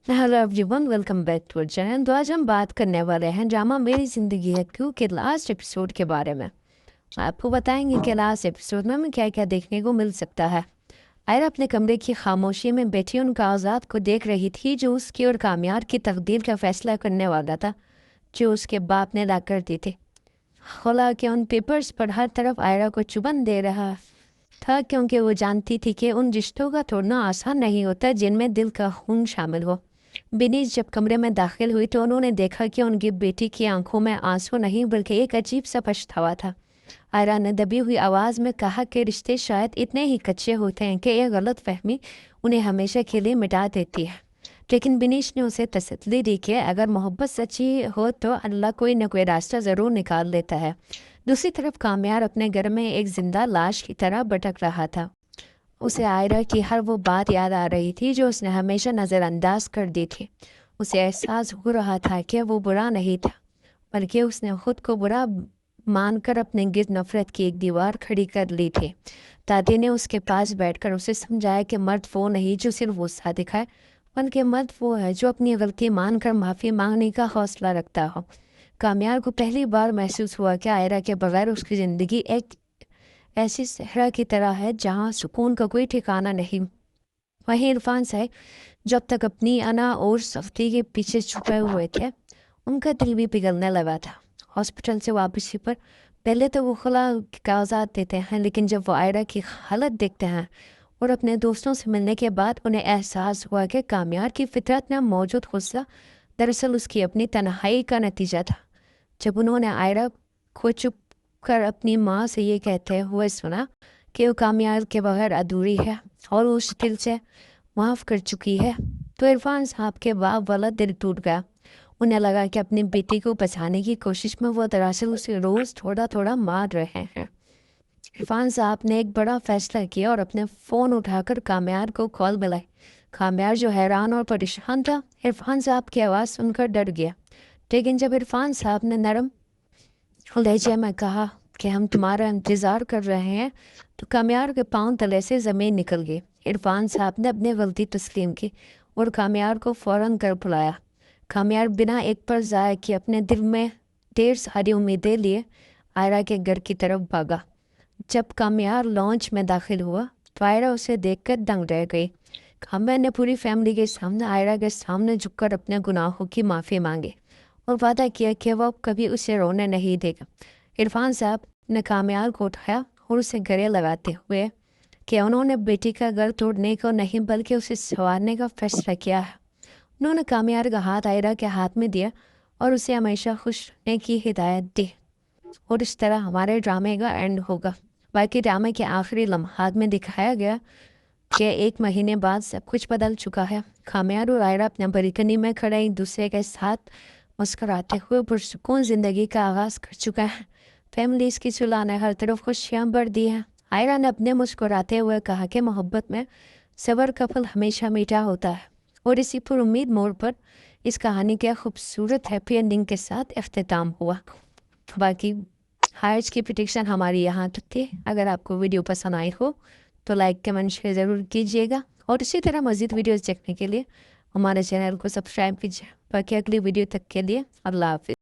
Hello everyone, welcome back to our channel. तो आज हम बात करने वाले हैं ड्रामा मेरी ज़िंदगी है क्यों के लास्ट एपिसोड के बारे में। आपको बताएंगे कि लास्ट एपिसोड में हमें क्या क्या देखने को मिल सकता है। आयरा अपने कमरे की खामोशी में बैठी उन कागजात को देख रही थी जो उसकी और कामयार की तकदीर का फैसला करने वाला था, जो उसके बाप ने ला कर दी थी। हालांकि उन पेपर्स पर हर तरफ आयरा को चुभन दे रहा था, क्योंकि वो जानती थी कि उन रिश्तों का तोड़ना आसान नहीं होता जिनमें दिल का खून शामिल हो। बिनीश जब कमरे में दाखिल हुई तो उन्होंने देखा कि उनकी बेटी की आंखों में आंसू नहीं बल्कि एक अजीब सा पछतावा था। आयरा ने दबी हुई आवाज़ में कहा कि रिश्ते शायद इतने ही कच्चे होते हैं कि यह गलत फहमी उन्हें हमेशा के लिए मिटा देती है। लेकिन बिनीश ने उसे तसल्ली दी कि अगर मोहब्बत सच्ची हो तो अल्लाह कोई न कोई रास्ता ज़रूर निकाल लेता है। दूसरी तरफ कामयार अपने घर में एक जिंदा लाश की तरह भटक रहा था। उसे आयरा की हर वो बात याद आ रही थी जो उसने हमेशा नज़रअंदाज कर दी थी। उसे एहसास हो रहा था कि वो बुरा नहीं था, बल्कि उसने खुद को बुरा मानकर अपने गिर्द नफरत की एक दीवार खड़ी कर ली थी। दादी ने उसके पास बैठकर उसे समझाया कि मर्द वो नहीं जो सिर्फ गुस्सा दिखाए, बल्कि मर्द वो है जो अपनी गलती मानकर माफ़ी मांगने का हौसला रखता हो। कामयार को पहली बार महसूस हुआ कि आयरा के बगैर उसकी ज़िंदगी एक ऐसी सहरा की तरह है जहाँ सुकून का कोई ठिकाना नहीं। वहीं इरफान साहब जब तक अपनी अना और सख्ती के पीछे छुपे हुए थे, उनका दिल भी पिघलने लगा था। हॉस्पिटल से वापसी पर पहले तो वो खुला कागजात देते हैं, लेकिन जब वो आयरा की हालत देखते हैं और अपने दोस्तों से मिलने के बाद उन्हें एहसास हुआ कि कामयार की फितरत में मौजूद गुस्सा दरअसल उसकी अपनी तन्हाई का नतीजा था। जब उन्होंने आयरा को चुप कर अपनी माँ से ये कहते हुए सुना कि वो कामयाब के बगैर अधूरी है और उस दिल से माफ़ कर चुकी है, तो इरफान साहब के बाप वाला दिल टूट गया। उन्हें लगा कि अपनी बेटी को बचाने की कोशिश में वो दरअसल उसे रोज़ थोड़ा थोड़ा मार रहे हैं। इरफान साहब ने एक बड़ा फैसला किया और अपने फ़ोन उठाकर कामयार को कॉल मिलाई। कामयार जो हैरान और परेशान था, इरफान साहब की आवाज़ सुनकर डर गया। लेकिन जब इरफान साहब ने नरम लहजे में कहा कि हम तुम्हारा इंतज़ार कर रहे हैं, तो कामयार के पांव तले से ज़मीन निकल गई। इरफान साहब ने अपनी गलती तस्लीम की और कामयार को फ़ौरन कर बुलाया। कामयार बिना एक पल ज़ाया कि अपने दिल में ढेर सारी उम्मीदें लिए आयरा के घर की तरफ भागा। जब कामयार लॉन्च में दाखिल हुआ तो आयरा उसे देखकर दंग रह गई। कामयार ने पूरी फैमिली के सामने आयरा के सामने झुककर अपने गुनाहों की माफ़ी मांगी और वादा किया कि वह कभी उसे रोने नहीं देगा। इरफान साहब ने कामयार को उठाया और उसे गले लगाते हुए कि उन्होंने बेटी का घर तोड़ने को नहीं बल्कि उसे संवारने का फैसला किया है। उन्होंने कामयार का हाथ आयरा के हाथ में दिया और उसे हमेशा खुश रहने की हिदायत दी। और इस तरह हमारे ड्रामे का एंड होगा। बाकी ड्रामे के आखिरी लम्हात में दिखाया गया कि 1 महीने बाद सब कुछ बदल चुका है। कामयार और आयरा अपने बालकनी में खड़े एक दूसरे के साथ मुस्कुराते हुए पुरसुकून ज़िंदगी का आगाज़ कर चुका है। फैमिलीज की सुलह ने हर तरफ खुशियाँ भर दी हैं। आयरा ने अपने मुस्कुराते हुए कहा कि मोहब्बत में सब्र का फल हमेशा मीठा होता है। और इसी पर उम्मीद मोड़ पर इस कहानी के खूबसूरत हैप्पी एंडिंग के साथ अख्तिताम हुआ। बाकी हाइट्स की प्रेडिक्शन हमारी यहाँ तक थी। अगर आपको वीडियो पसंद आई हो तो लाइक कमेंट शेयर ज़रूर कीजिएगा और इसी तरह मज़ीद वीडियोस देखने के लिए हमारे चैनल को सब्सक्राइब कीजिए। बाकी अगली वीडियो तक के लिए अल्लाह हाफिज़।